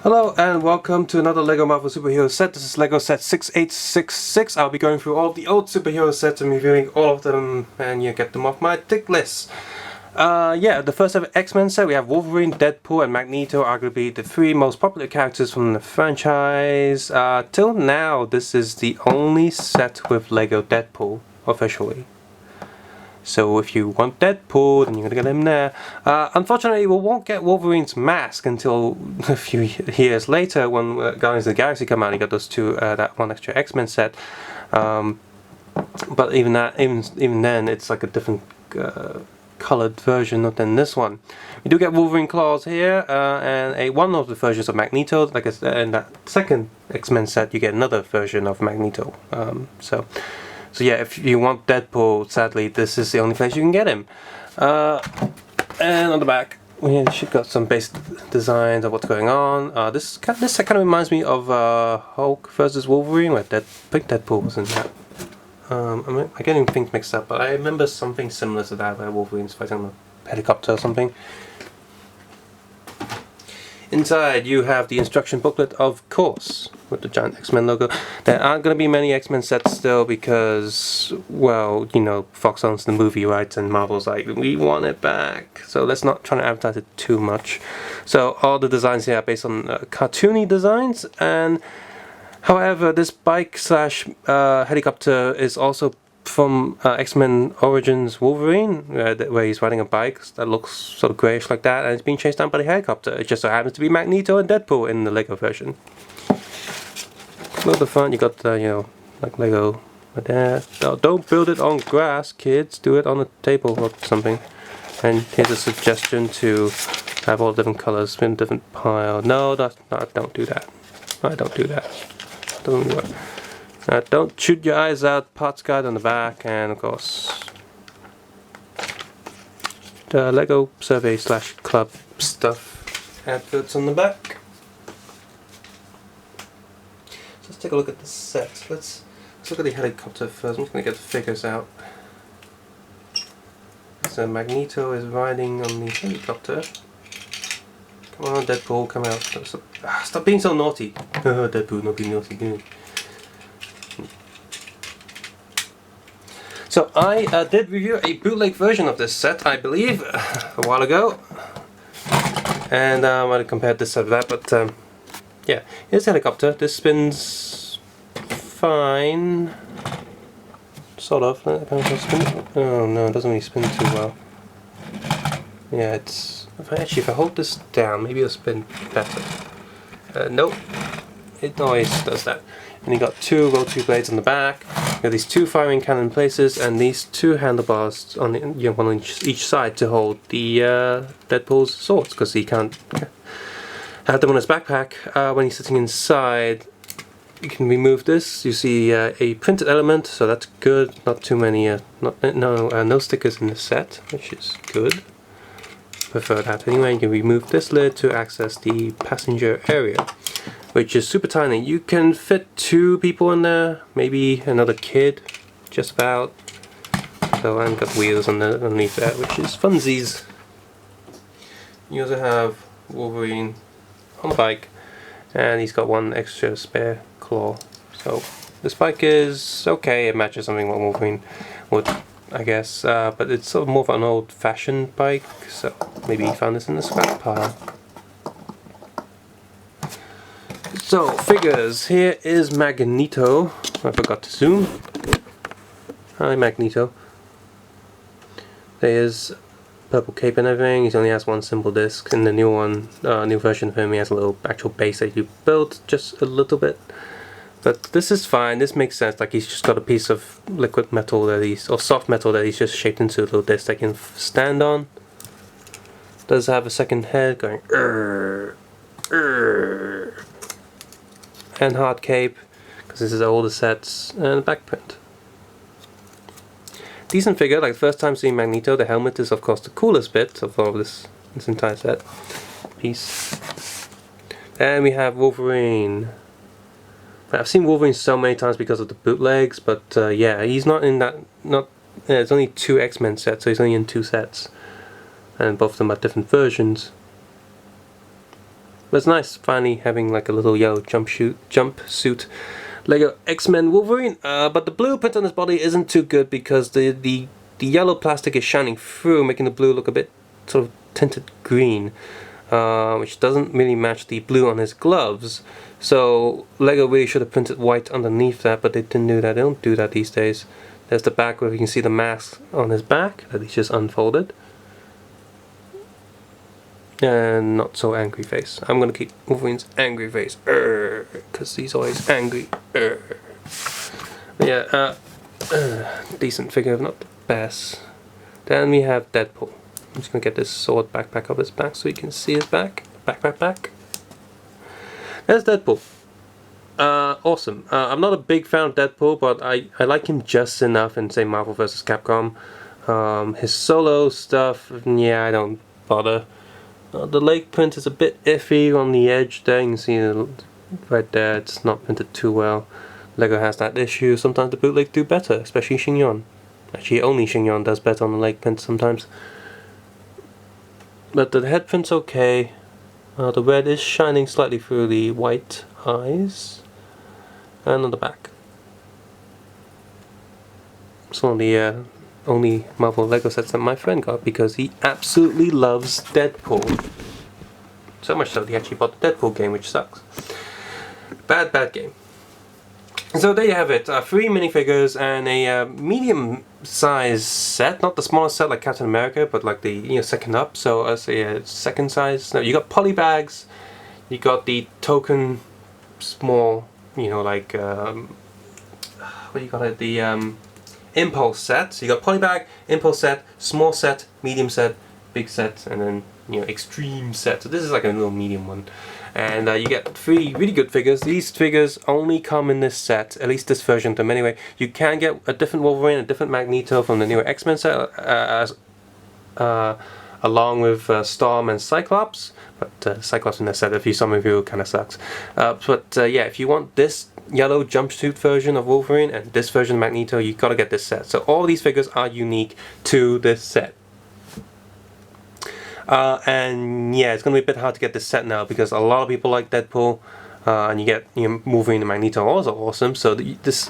Hello and welcome to another LEGO Marvel Superhero set. This is LEGO set 6866. I'll be going through all of the old superhero sets and reviewing all of them and you get them off my tick list. The first ever X-Men set, we have Wolverine, Deadpool and Magneto, arguably the three most popular characters from the franchise. Till now, this is the only set with LEGO Deadpool, officially. So if you want Deadpool, then you're gonna get him there. Unfortunately, we won't get Wolverine's mask until a few years later when Guardians of the Galaxy come out. You got those two, that one extra X-Men set. But even then, it's like a different colored version than this one. You do get Wolverine claws here, and one of the versions of Magneto. Like I said, in that second X-Men set, you get another version of Magneto. So yeah, if you want Deadpool, sadly, this is the only place you can get him. And on the back, we got some basic designs of what's going on. This kind of reminds me of Hulk versus Wolverine, where Deadpool was in that. I'm getting things mixed up, but I remember something similar to that, where Wolverine's fighting on a helicopter or something. Inside you have the instruction booklet, of course, with the giant X-Men logo. There aren't going to be many X-Men sets still because, well, you know, Fox owns the movie rights and Marvel's like, we want it back. So let's not try to advertise it too much. So all the designs here are based on cartoony designs, and however, this bike slash helicopter is also from X-Men Origins Wolverine, where he's riding a bike that looks sort of greyish like that, and it's being chased down by the helicopter. It just so happens to be Magneto and Deadpool in the LEGO version. A little fun, you got like LEGO right there. Don't build it on grass, kids. Do it on a table or something. And here's a suggestion to have all different colours in a different pile. No, don't do that. I don't do that. Doesn't really work. Don't shoot your eyes out, parts guide on the back, and of course the LEGO survey slash club stuff adverts on the back. So let's take a look at the set. Let's look at the helicopter first. I'm just going to get the figures out. So Magneto is riding on the helicopter. Come on, Deadpool, come out. Stop being so naughty. Deadpool, not being naughty. So I did review a bootleg version of this set, I believe, a while ago, and I compared this to that. But yeah, here's the helicopter. This spins fine, sort of. Oh no, it doesn't really spin too well. Yeah, if I hold this down, maybe it'll spin better. Nope, it always does that. And you got two rotary blades on the back. You got these two firing cannon places and these two handlebars on one on each side to hold the Deadpool's swords, because he can't have them on his backpack when he's sitting inside. You can remove this. You see a printed element, so that's good. Not too many, no stickers in the set, which is good. Prefer that anyway. You can remove this lid to access the passenger area, which is super tiny. You can fit two people in there, maybe another kid, just about. So, and got wheels underneath that, which is funsies. You also have Wolverine on the bike, and he's got one extra spare claw. So this bike is okay. It matches something what Wolverine would, I guess, but it's sort of more of an old-fashioned bike. So maybe he found this in the scrap pile. So, figures. Here is Magneto. I forgot to zoom. Hi, Magneto. There's purple cape and everything. He only has one simple disc. In the new version of him, he has a little actual base that you built just a little bit. But this is fine. This makes sense. Like, he's just got a piece of liquid metal or soft metal that he's just shaped into a little disc that he can stand on. Does have a second head going and hard cape, because this is older sets, and back print. Decent figure. Like, first time seeing Magneto, the helmet is of course the coolest bit of all this entire set piece. And we have Wolverine. I've seen Wolverine so many times because of the bootlegs, but yeah, he's not in that. It's only two X-Men sets, so he's only in two sets, and both of them are different versions. But it's nice finally having like a little yellow jumpsuit Lego X-Men Wolverine. But the blue print on his body isn't too good because the yellow plastic is shining through, making the blue look a bit sort of tinted green, which doesn't really match the blue on his gloves. So Lego really should have printed white underneath that, but they didn't do that. They don't do that these days. There's the back where you can see the mask on his back that he's just unfolded. And not so angry face. I'm gonna keep Wolverine's angry face, because he's always angry. Yeah, decent figure, not the best. Then we have Deadpool. I'm just gonna get this sword backpack off his back so you can see his back. Back. There's Deadpool. Awesome. I'm not a big fan of Deadpool, but I like him just enough in, say, Marvel vs. Capcom. His solo stuff, yeah, I don't bother. The leg print is a bit iffy on the edge there. You can see it right there, it's not printed too well. Lego has that issue. Sometimes the bootleg do better, especially Xingyon. Actually, only Xingyon does better on the leg print sometimes. But the head print's okay. The red is shining slightly through the white eyes. And on the back. It's one of the only Marvel Lego sets that my friend got because he absolutely loves Deadpool. So much so that he actually bought the Deadpool game, which sucks. Bad game. So there you have it. 3 minifigures and a medium-size set, not the smallest set like Captain America, but like the second up. So as a second size. No, you got poly bags. You got the token small, like what do you call it? The impulse set. So you got polybag, impulse set, small set, medium set, big set, and then extreme set. So this is like a little medium one, and you get 3 really good figures. These figures only come in this set, at least this version of them anyway. You can get a different Wolverine, a different Magneto from the newer X-Men set, along with Storm and Cyclops. But Cyclops in that set, if you saw my review, kind of sucks. Yeah, if you want this yellow jumpsuit version of Wolverine and this version of Magneto, you gotta get this set. So all these figures are unique to this set. And yeah, it's gonna be a bit hard to get this set now because a lot of people like Deadpool, and you get Wolverine and Magneto also awesome. So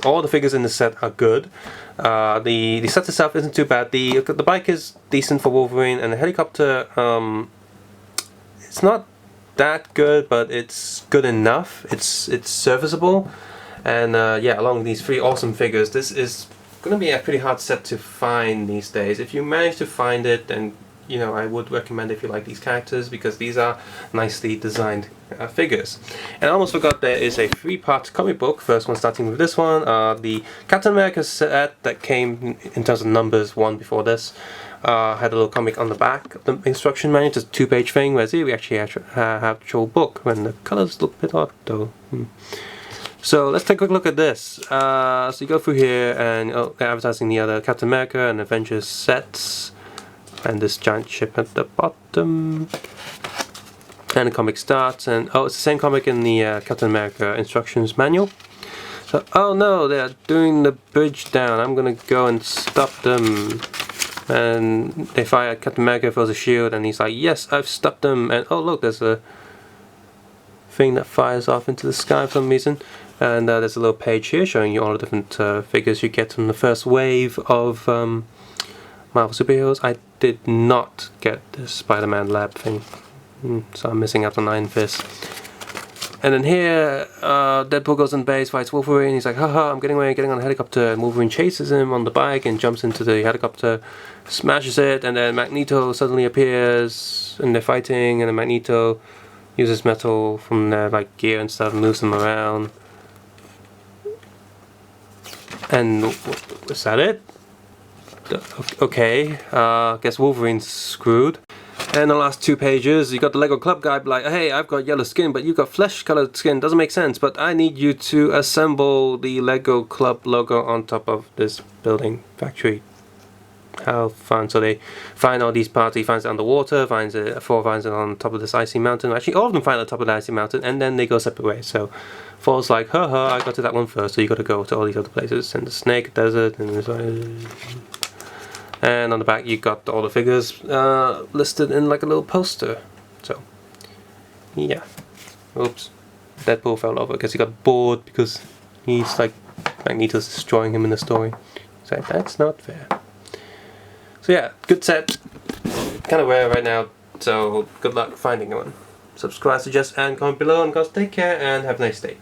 all the figures in the set are good. The set itself isn't too bad. The bike is decent for Wolverine, and the helicopter, it's not that good, but it's good enough. It's serviceable, and yeah, along with these 3 awesome figures, this is gonna be a pretty hard set to find these days. If you manage to find it, then I would recommend if you like these characters, because these are nicely designed figures. And I almost forgot, there is a 3-part comic book. First one starting with this one, the Captain America set that came in terms of numbers 1 before this. Had a little comic on the back of the instruction manual, just a 2-page thing, whereas here we actually have the actual book, when the colours look a bit odd though. So let's take a quick look at this. So you go through here and they're advertising the other Captain America and Avengers sets, and this giant ship at the bottom. And the comic starts, and it's the same comic in the Captain America instructions manual. So, oh no, they're doing the bridge down, I'm gonna go and stop them. And they fire Captain America, throws a shield, and he's like, yes, I've stopped them. And oh look, there's a thing that fires off into the sky for some reason. And there's a little page here showing you all the different figures you get from the first wave of Marvel Superheroes. I did not get the Spider-Man lab thing, so I'm missing out on Iron Fist. And then here, Deadpool goes on base, fights Wolverine. He's like, haha, I'm getting away, getting on a helicopter. And Wolverine chases him on the bike and jumps into the helicopter, smashes it, and then Magneto suddenly appears, and they're fighting, and then Magneto uses metal from their gear and stuff and moves them around. And is that it? Okay, guess Wolverine's screwed. And the last 2 pages, you got the Lego Club guy like, hey, I've got yellow skin, but you've got flesh-colored skin. Doesn't make sense, but I need you to assemble the Lego Club logo on top of this building factory. How fun. So they find all these parts. He finds it underwater, finds it on top of this icy mountain. Actually, all of them find it on top of the icy mountain, and then they go separate ways. So Thor's like, haha, I got to that one first, so you got to go to all these other places. And the snake, desert, and there's and on the back you got all the figures listed in like a little poster. So yeah, Oops. Deadpool fell over because he got bored because he's like Magneto's destroying him in the story. So that's not fair. So yeah, good set. Kind of rare right now, so good luck finding one. Subscribe, suggest, and comment below, and guys, take care and have a nice day.